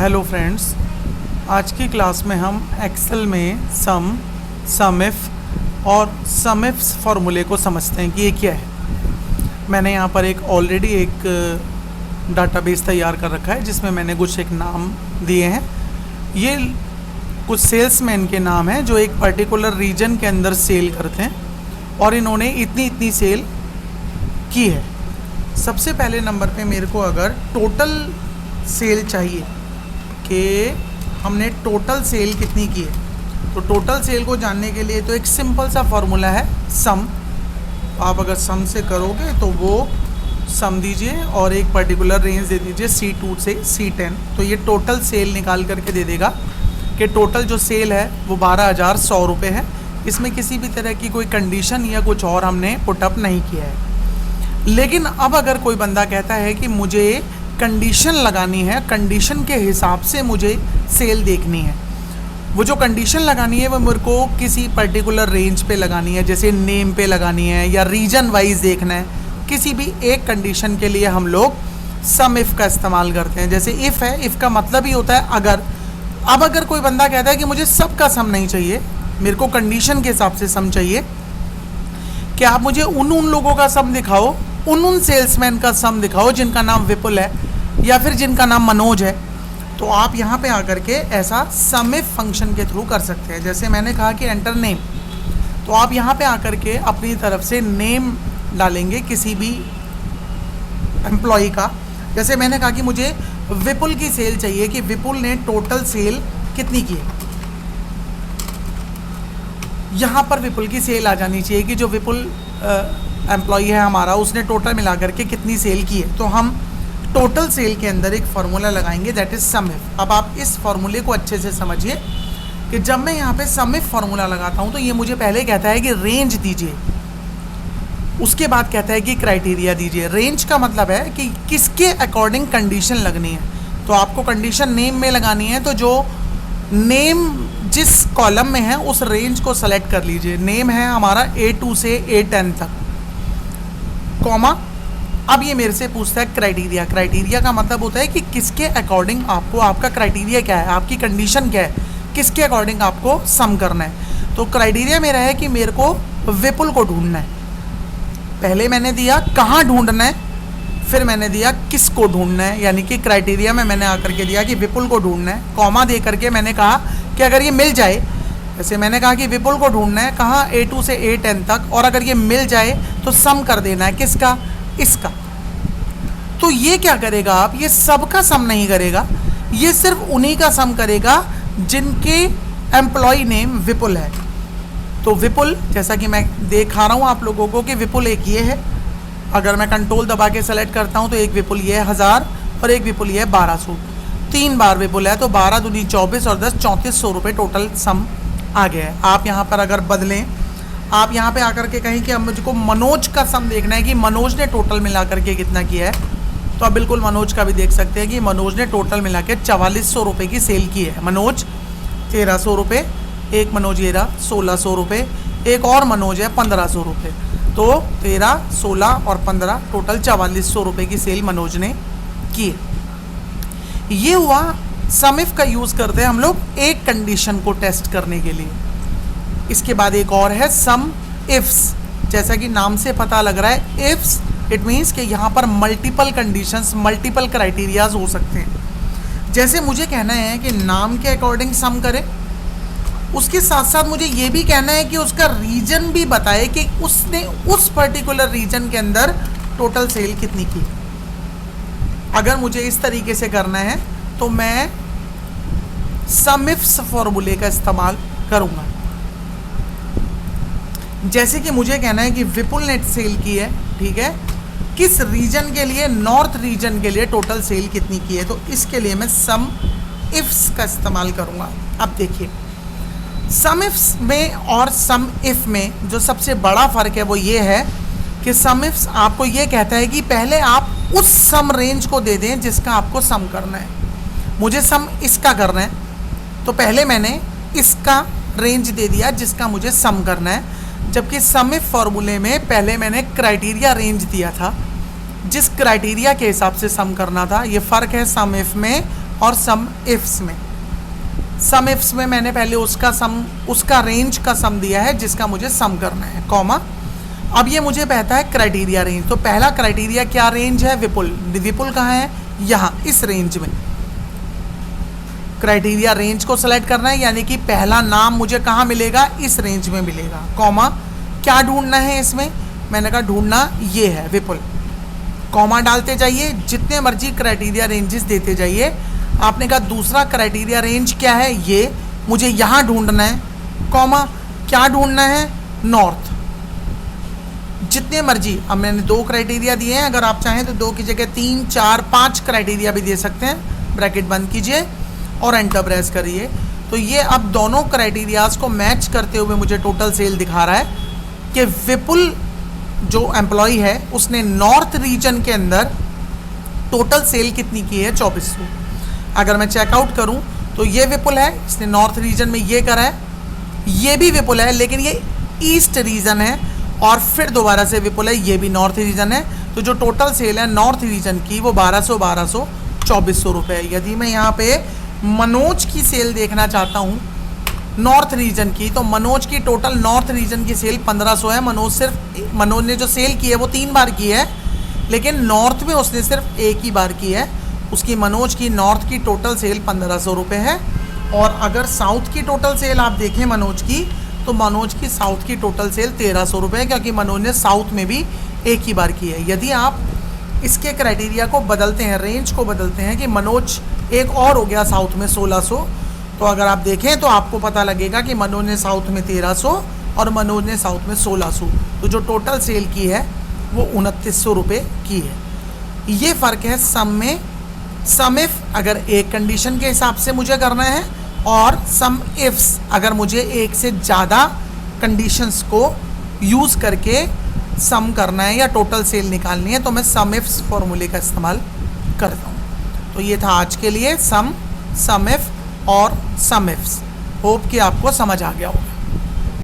Hello friends, आज की class में हम एक्सेल में सम इफ और सम इफ्स फार्मूले को समझते हैं कि ये क्या है। मैंने यहाँ पर ऑलरेडी एक डाटाबेस तैयार कर रखा है जिसमें मैंने कुछ एक नाम दिए हैं। ये कुछ सेल्समैन के नाम हैं जो एक पर्टिकुलर रीजन के अंदर सेल करते हैं और इन्होंने इतनी इतनी सेल की है। सबसे पहले नंबर पे मेरे को अगर टोटल सेल चाहिए कि हमने टोटल सेल कितनी की है, तो टोटल सेल को जानने के लिए तो एक सिंपल सा फार्मूला है सम। आप अगर सम से करोगे तो वो सम दीजिए और एक पर्टिकुलर रेंज दे दीजिए C2 से C10, तो ये टोटल सेल निकाल करके दे देगा कि टोटल जो सेल है वो 12,100 रुपये है। इसमें किसी भी तरह की कोई कंडीशन या कुछ और हमने पुटअप नहीं किया है। लेकिन अब अगर कोई बंदा कहता है कि मुझे कंडीशन लगानी है, कंडीशन के हिसाब से मुझे सेल देखनी है, वो जो कंडीशन लगानी है वो मेरे को किसी पर्टिकुलर रेंज पे लगानी है, जैसे नेम पे लगानी है या रीजन वाइज देखना है, किसी भी एक कंडीशन के लिए हम लोग सम इफ़ का इस्तेमाल करते हैं। जैसे इफ़ है, इफ़ का मतलब ही होता है अगर। अब अगर कोई बंदा कहता है कि मुझे सब का सम नहीं चाहिए, मेरे को कंडीशन के हिसाब से सम चाहिए, कि आप मुझे उन लोगों का सम दिखाओ, उन सेल्समैन का सम दिखाओ जिनका नाम विपुल है या फिर जिनका नाम मनोज है, तो आप यहाँ पे आकर के ऐसा सम इफ फंक्शन के थ्रू कर सकते हैं। जैसे मैंने कहा कि एंटर नेम, तो आप यहाँ पे आकर के अपनी तरफ से नेम डालेंगे किसी भी एम्प्लॉय का। जैसे मैंने कहा कि मुझे विपुल की सेल चाहिए कि विपुल ने टोटल सेल कितनी की है। यहाँ पर विपुल की सेल आ जानी चाहिए कि जो विपुल एम्प्लॉय है हमारा, उसने टोटल मिला करके कितनी सेल की है। तो हम टोटल सेल के अंदर एक फार्मूला लगाएंगे दैट इज सम इफ। अब आप इस फार्मूले को अच्छे से समझिए कि जब मैं यहाँ पे सम इफ फार्मूला लगाता हूँ तो ये मुझे पहले कहता है कि रेंज दीजिए, उसके बाद कहता है कि क्राइटेरिया दीजिए। रेंज का मतलब है कि किसके अकॉर्डिंग कंडीशन लगनी है। तो आपको कंडीशन नेम में लगानी है, तो जो नेम जिस कॉलम में है उस रेंज को सेलेक्ट कर लीजिए। नेम है हमारा A2 से A10 तक, कॉमा। अब ये मेरे से पूछता है क्राइटेरिया। क्राइटेरिया का मतलब होता है कि किसके अकॉर्डिंग आपको, आपका क्राइटेरिया क्या है, आपकी कंडीशन क्या है, किसके अकॉर्डिंग आपको सम करना है। तो क्राइटेरिया मेरा है कि मेरे को विपुल को ढूंढना है। पहले मैंने दिया कहाँ ढूंढना है, फिर मैंने दिया किसको ढूंढना है, यानी कि क्राइटेरिया में मैंने आकर के दिया कि विपुल को ढूंढना है, कॉमा दे करके मैंने कहा कि अगर ये मिल जाए, जैसे मैंने कहा कि विपुल को ढूंढना है कहाँ A2 से A10 तक, और अगर ये मिल जाए तो सम कर देना है किसका, इसका। तो ये क्या करेगा, आप ये सबका सम नहीं करेगा, ये सिर्फ उन्हीं का सम करेगा जिनके एम्प्लॉय नेम विपुल है। तो विपुल, जैसा कि मैं दिखा रहा हूँ आप लोगों को कि विपुल एक ये है। अगर मैं कंट्रोल दबा के सेलेक्ट करता हूँ तो एक विपुल ये है 1000 और एक विपुल ये है 1200। 3 बार विपुल है तो 12 दूनी 24 और 10 3400 रुपये टोटल सम आ गया है। आप यहाँ पर अगर बदलें, आप यहाँ पे आकर के कहीं कि अब मुझको मनोज का सम देखना है कि मनोज ने टोटल मिला करके कितना किया है, तो आप बिल्कुल मनोज का भी देख सकते हैं कि मनोज ने टोटल मिला के 4400 रुपये की सेल की है। मनोज 1300 रुपये, एक मनोज ये रहा 1600 रुपये, एक और मनोज है 1500 रुपये। तो 13, 16 और 15 टोटल 4400 रुपये की सेल मनोज ने की है। ये हुआ सम इफ का यूज़ करते हैं हम लोग एक कंडीशन को टेस्ट करने के लिए। इसके बाद एक और है सम इफ्स। जैसा कि नाम से पता लग रहा है इफ्स, इट मीन्स कि यहाँ पर मल्टीपल कंडीशंस, मल्टीपल क्राइटेरियाज हो सकते हैं। जैसे मुझे कहना है कि नाम के अकॉर्डिंग सम करे, उसके साथ साथ मुझे ये भी कहना है कि उसका रीजन भी बताए कि उसने उस पर्टिकुलर रीजन के अंदर टोटल सेल कितनी की। अगर मुझे इस तरीके से करना है तो मैं सम इफ्स फॉर्मूले का इस्तेमाल करूँगा। जैसे कि मुझे कहना है कि विपुल ने सेल की है, ठीक है, किस रीजन के लिए, नॉर्थ रीजन के लिए टोटल सेल कितनी की है, तो इसके लिए मैं सम इफ्स का इस्तेमाल करूँगा। अब देखिए, सम इफ्स में और सम इफ में जो सबसे बड़ा फ़र्क है वो ये है कि सम इफ्स आपको ये कहता है कि पहले आप उस सम रेंज को दे दें जिसका आपको सम करना है। मुझे सम इसका करना है, तो पहले मैंने इसका रेंज दे दिया जिसका मुझे सम करना है। जबकि सम इफ फॉर्मूले में पहले मैंने क्राइटेरिया रेंज दिया था, जिस क्राइटेरिया के हिसाब से सम करना था। ये फ़र्क है सम इफ में और सम इफ्स में। सम इफ्स में मैंने पहले उसका रेंज का सम दिया है जिसका मुझे सम करना है, कॉमा। अब ये मुझे कहता है क्राइटेरिया रेंज। तो पहला क्राइटेरिया क्या रेंज है? विपुल। विपुल कहाँ है? यहाँ इस रेंज में। क्राइटेरिया रेंज को सेलेक्ट करना है, यानी कि पहला नाम मुझे कहाँ मिलेगा? इस रेंज में मिलेगा, कॉमा। क्या ढूंढना है इसमें? मैंने कहा ढूंढना ये है विपुल। कॉमा डालते जाइए, जितने मर्जी क्राइटेरिया रेंजेस देते जाइए। आपने कहा दूसरा क्राइटेरिया रेंज क्या है? ये मुझे यहाँ ढूंढना है, कॉमा। क्या ढूंढना है? नॉर्थ। जितने मर्जी, अब मैंने 2 क्राइटेरिया दिए हैं, अगर आप चाहें तो 2 की जगह 3, 4, 5 क्राइटेरिया भी दे सकते हैं। ब्रैकेट बंद कीजिए और एंटर प्रेस करिए। तो ये अब दोनों क्राइटेरियाज को मैच करते हुए मुझे टोटल सेल दिखा रहा है कि विपुल जो एम्प्लॉय है उसने नॉर्थ रीजन के अंदर टोटल सेल कितनी की है? 2400। अगर मैं चेकआउट करूं तो ये विपुल है, इसने नॉर्थ रीजन में ये करा है। ये भी विपुल है लेकिन ये ईस्ट रीजन है, और फिर दोबारा से विपुल है, ये भी नॉर्थ रीजन है। तो जो टोटल सेल है नॉर्थ रीजन की वो 1200 2400 रुपये। यदि मैं यहाँ पे मनोज की सेल देखना चाहता हूँ नॉर्थ रीजन की, तो मनोज की टोटल नॉर्थ रीजन की सेल 1500 है। मनोज ने जो सेल की है वो 3 बार की है, लेकिन नॉर्थ में उसने सिर्फ एक ही बार की है। उसकी मनोज की नॉर्थ की टोटल सेल 1500 रुपये है। और अगर साउथ की टोटल सेल आप देखें मनोज की, तो मनोज की साउथ की टोटल सेल 1300 रुपये है, क्योंकि मनोज ने साउथ में भी एक ही बार की है। यदि आप इसके क्राइटेरिया को बदलते हैं, रेंज को बदलते हैं कि मनोज एक और हो गया साउथ में 1600, तो अगर आप देखें तो आपको पता लगेगा कि मनोज ने साउथ में 1300 और मनोज ने साउथ में 1600, तो जो टोटल सेल की है वो 2900 रुपये की है। ये फ़र्क है सम में। सम इफ अगर एक कंडीशन के हिसाब से मुझे करना है, और सम इफ्स अगर मुझे एक से ज़्यादा कंडीशंस को यूज़ करके सम करना है या टोटल सेल निकालनी है, तो मैं सम इफ्स फॉर्मूले का इस्तेमाल करता हूँ। तो ये था आज के लिए सम इफ और सम इफ्स। होप कि आपको समझ आ गया होगा।